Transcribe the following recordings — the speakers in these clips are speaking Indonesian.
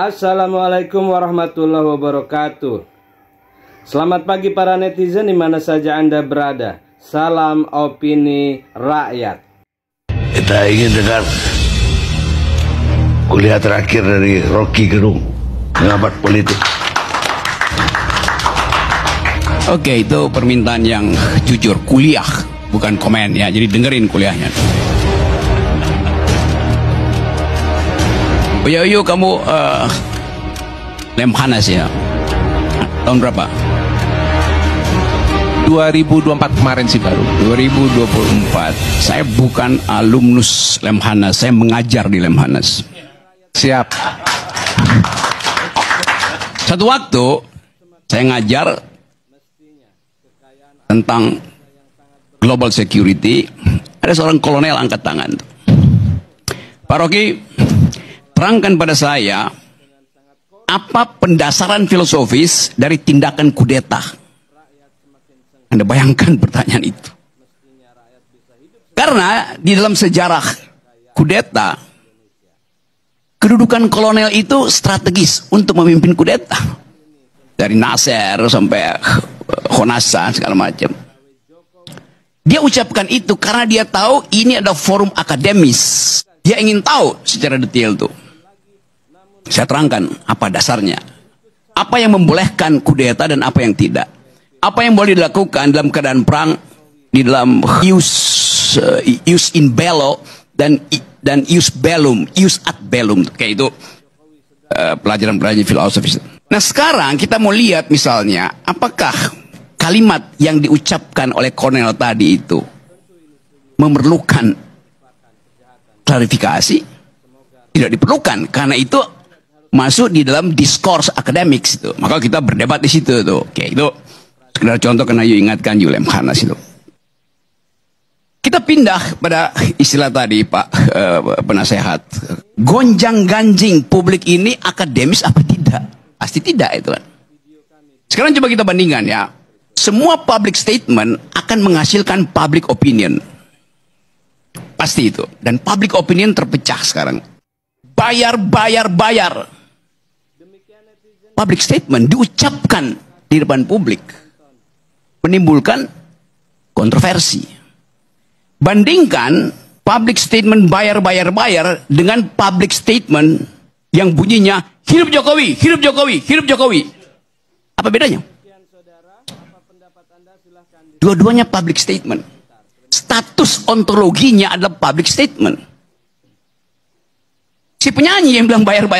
Assalamualaikum warahmatullahi wabarakatuh. Selamat pagi para netizen di mana saja Anda berada. Salam opini rakyat. Kita ingin dengar kuliah terakhir dari Rocky Gerung, pengamat politik. Oke, itu permintaan yang jujur, kuliah bukan komen ya, jadi dengerin kuliahnya. Yo kamu Lemhanas ya, tahun berapa? 2024 kemarin sih baru. 2024. Saya bukan alumnus Lemhanas, saya mengajar di Lemhanas. Siap. Satu waktu saya ngajar tentang global security, ada seorang kolonel angkat tangan. Pak Rocky, terangkan pada saya apa pendasaran filosofis dari tindakan kudeta. Anda bayangkan pertanyaan itu. Karena di dalam sejarah kudeta, kedudukan kolonel itu strategis untuk memimpin kudeta. Dari Nasser sampai Khonasa segala macam. Dia ucapkan itu karena dia tahu ini adalah forum akademis. Dia ingin tahu secara detail tuh. Saya terangkan apa dasarnya. Apa yang membolehkan kudeta dan apa yang tidak. Apa yang boleh dilakukan dalam keadaan perang, di dalam use in bello dan use bellum, use ad bellum, kayak itu pelajaran-pelajaran filosofis. Nah sekarang kita mau lihat misalnya apakah kalimat yang diucapkan oleh kolonel tadi itu memerlukan klarifikasi? Tidak diperlukan, karena itu masuk di dalam diskurs akademik itu. Maka kita berdebat di situ tuh. Oke, itu sekedar contoh karena you ingatkan Lemhanas itu. Kita pindah pada istilah tadi Pak penasehat. Gonjang-ganjing publik ini akademis apa tidak? Pasti tidak itu kan. Sekarang coba kita bandingkan ya. Semua public statement akan menghasilkan public opinion. Pasti itu. Dan public opinion terpecah sekarang. Bayar. Public statement diucapkan di depan publik. Menimbulkan kontroversi. Bandingkan public statement bayar dengan public statement yang bunyinya hidup Jokowi, hidup Jokowi, hidup Jokowi. Apa bedanya? Dua-duanya public statement. Status ontologinya adalah public statement. Si penyanyi yang bilang bayar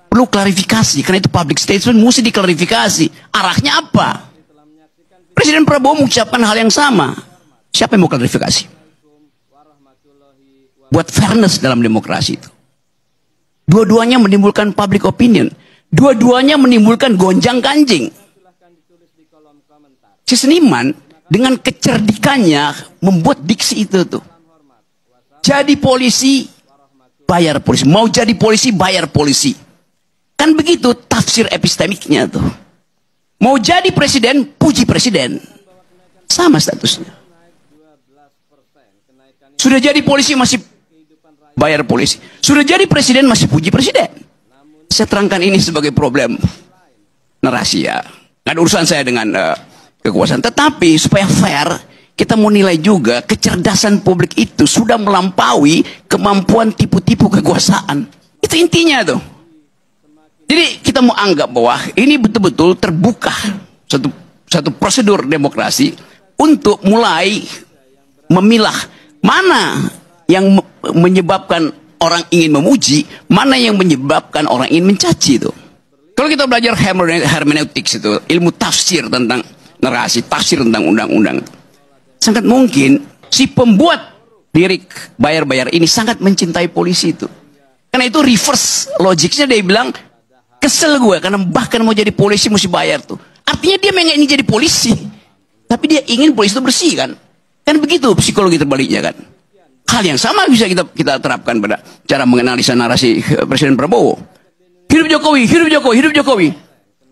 perlu klarifikasi, karena itu public statement mesti diklarifikasi. Arahnya apa? Presiden Prabowo mengucapkan hal yang sama. Siapa yang mau klarifikasi? Buat fairness dalam demokrasi itu. Dua-duanya menimbulkan public opinion. Dua-duanya menimbulkan gonjang-ganjing. Si seniman dengan kecerdikannya membuat diksi itu tuh. Jadi polisi, bayar polisi. Mau jadi polisi, bayar polisi. Kan begitu tafsir epistemiknya tuh. Mau jadi presiden, puji presiden. Sama statusnya. Sudah jadi polisi masih bayar polisi. Sudah jadi presiden masih puji presiden. Saya terangkan ini sebagai problem narasi ya. Nggak ada urusan saya dengan kekuasaan. Tetapi supaya fair, kita mau nilai juga kecerdasan publik itu sudah melampaui kemampuan tipu-tipu kekuasaan. Itu intinya tuh. Jadi kita mau anggap bahwa ini betul-betul terbuka satu prosedur demokrasi untuk mulai memilah mana yang menyebabkan orang ingin memuji, mana yang menyebabkan orang ingin mencaci itu. Kalau kita belajar hermeneutics itu, ilmu tafsir tentang narasi, tafsir tentang undang-undang, sangat mungkin si pembuat lirik bayar ini sangat mencintai polisi itu. Karena itu reverse logiknya dia bilang, kesel gue karena bahkan mau jadi polisi mesti bayar tuh. Artinya dia ingin jadi polisi, tapi dia ingin polisi itu bersih kan? Kan begitu psikologi terbaliknya kan? Hal yang sama bisa kita terapkan pada cara menganalisa narasi Presiden Prabowo. Hidup Jokowi, hidup Jokowi, hidup Jokowi.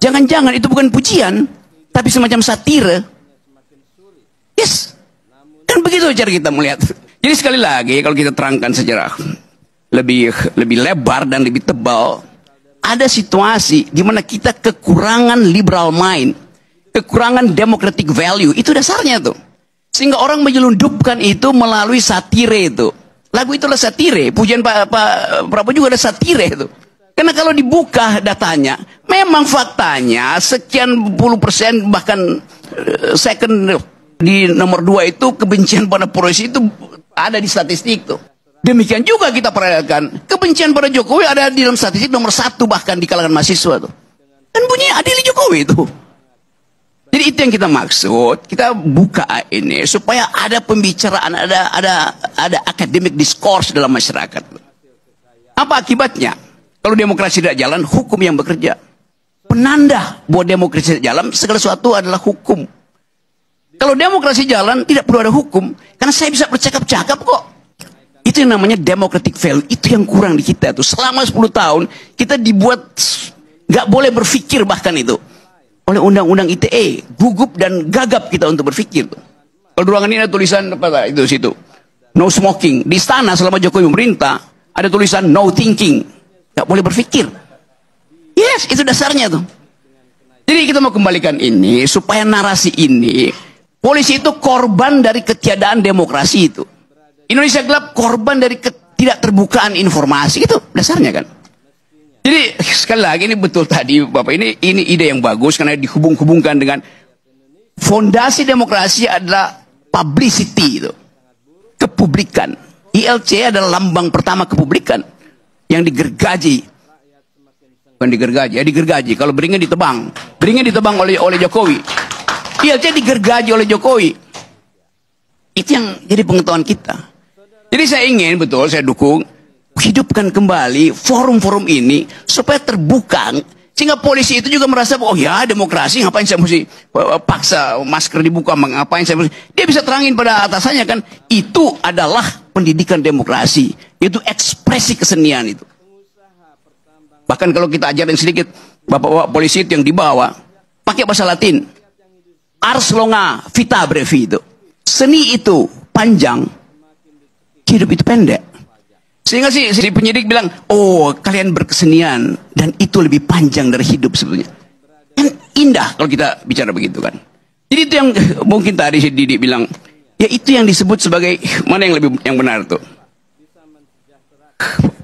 Jangan-jangan itu bukan pujian, tapi semacam satire. Yes, kan begitu cara kita melihat. Jadi sekali lagi kalau kita terangkan sejarah lebih lebar dan lebih tebal, ada situasi di mana kita kekurangan liberal mind, kekurangan democratic value, itu dasarnya tuh. Sehingga orang menyelundupkan itu melalui satire itu. Lagu itulah satire, pujian Pak Prabowo juga ada satire itu. Karena kalau dibuka datanya, memang faktanya sekian puluh persen, bahkan second di nomor 2 itu kebencian pada polisi itu ada di statistik tuh. Demikian juga kita perhatikan kebencian pada Jokowi ada di dalam statistik nomor 1 bahkan di kalangan mahasiswa tuh. Kan bunyinya adili Jokowi itu. Jadi itu yang kita maksud, kita buka ini supaya ada pembicaraan, ada academic discourse dalam masyarakat. Apa akibatnya? Kalau demokrasi tidak jalan, hukum yang bekerja. Penanda bahwa demokrasi tidak jalan, segala sesuatu adalah hukum. Kalau demokrasi jalan, tidak perlu ada hukum, karena saya bisa bercakap-cakap kok. Itu yang namanya democratic value, itu yang kurang di kita tuh. Selama 10 tahun, kita dibuat nggak boleh berpikir bahkan itu. Oleh undang-undang ITE, gugup dan gagap kita untuk berpikir tuh. Kalau di ruangan ini ada tulisan apa itu situ, no smoking. Di istana selama Jokowi memerintah, ada tulisan no thinking. Gak boleh berpikir. Yes, itu dasarnya tuh. Jadi kita mau kembalikan ini supaya narasi ini, polisi itu korban dari ketiadaan demokrasi itu. Indonesia gelap korban dari tidak terbukaan informasi, itu dasarnya kan. Jadi sekali lagi ini betul tadi Bapak, ini ide yang bagus karena dihubung-hubungkan dengan fondasi demokrasi adalah publicity itu. Kepublikan. ILC adalah lambang pertama kepublikan. Yang digergaji, bukan digergaji, ya digergaji. Kalau beringin ditebang oleh Jokowi. ILC digergaji oleh Jokowi. Itu yang jadi pengetahuan kita. Jadi saya ingin betul, saya dukung hidupkan kembali forum-forum ini supaya terbuka, sehingga polisi itu juga merasa oh ya demokrasi, ngapain saya mesti paksa masker dibuka, ngapain saya mesti, dia bisa terangin pada atasannya kan, itu adalah pendidikan demokrasi, itu ekspresi kesenian itu. Bahkan kalau kita ajarin sedikit, bapak-bapak polisi itu yang dibawa pakai bahasa Latin, ars longa vita brevi itu, seni itu panjang, hidup itu pendek. Sehingga si penyidik bilang, oh kalian berkesenian dan itu lebih panjang dari hidup sebetulnya. Kan indah kalau kita bicara begitu kan. Jadi itu yang mungkin tadi si Didi bilang, ya itu yang disebut sebagai mana yang benar tuh.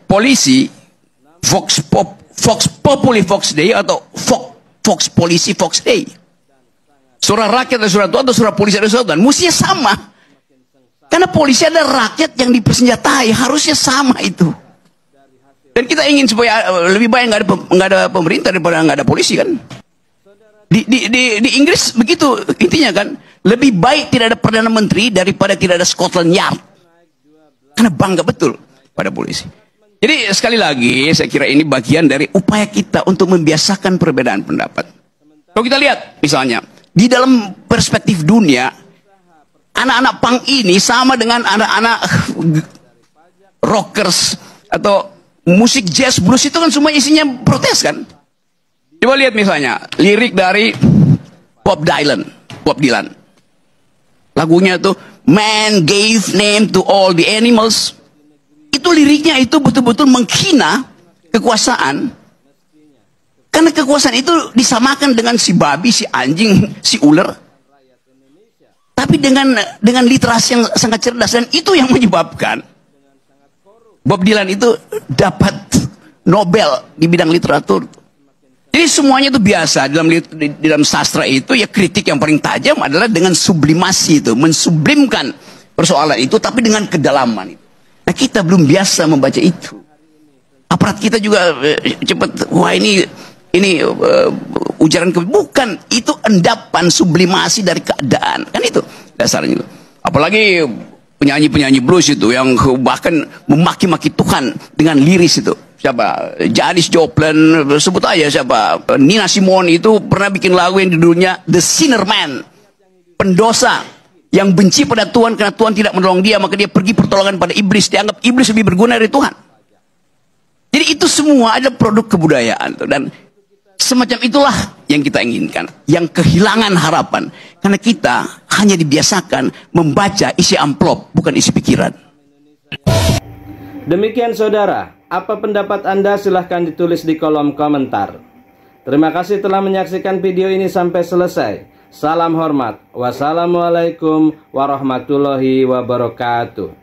Polisi, Vox Populi Vox Dei atau Vox Polisi Vox Dei. Suara rakyat dan suara Tuhan atau suara polisi dan suara Tuhan, mestinya sama. Karena polisi ada rakyat yang dipersenjatai, harusnya sama itu. Dan kita ingin supaya lebih baik nggak ada pemerintah daripada nggak ada polisi kan. Di Inggris begitu intinya kan, lebih baik tidak ada perdana menteri daripada tidak ada Scotland Yard. Karena bangga betul pada polisi. Jadi sekali lagi saya kira ini bagian dari upaya kita untuk membiasakan perbedaan pendapat. Kalau kita lihat misalnya di dalam perspektif dunia, anak-anak punk ini sama dengan anak-anak rockers atau musik jazz blues itu kan semua isinya protes kan. Coba lihat misalnya lirik dari Bob Dylan. Lagunya tuh Man Gave Name to All the Animals. Itu liriknya itu betul-betul menghina kekuasaan. Karena kekuasaan itu disamakan dengan si babi, si anjing, si ular. Tapi dengan literasi yang sangat cerdas, dan itu yang menyebabkan Bob Dylan itu dapat Nobel di bidang literatur. Jadi semuanya itu biasa di dalam sastra itu ya, kritik yang paling tajam adalah dengan sublimasi itu, mensublimkan persoalan itu tapi dengan kedalaman itu. Nah kita belum biasa membaca itu. Aparat kita juga cepat, wah ini ujaran bukan, itu endapan sublimasi dari keadaan kan, itu dasarnya itu. Apalagi penyanyi blues itu yang bahkan memaki-maki Tuhan dengan liris itu, siapa, Janis Joplin, sebut aja siapa, Nina Simone itu pernah bikin lagu yang judulnya The Sinner Man, pendosa yang benci pada Tuhan karena Tuhan tidak menolong dia, maka dia pergi pertolongan pada iblis, dianggap iblis lebih berguna dari Tuhan. Jadi itu semua ada produk kebudayaan tuh. Dan semacam itulah yang kita inginkan, yang kehilangan harapan karena kita hanya dibiasakan membaca isi amplop bukan isi pikiran. Demikian saudara, apa pendapat Anda? Silahkan ditulis di kolom komentar. Terima kasih telah menyaksikan video ini sampai selesai. Salam hormat. Wassalamualaikum warahmatullahi wabarakatuh.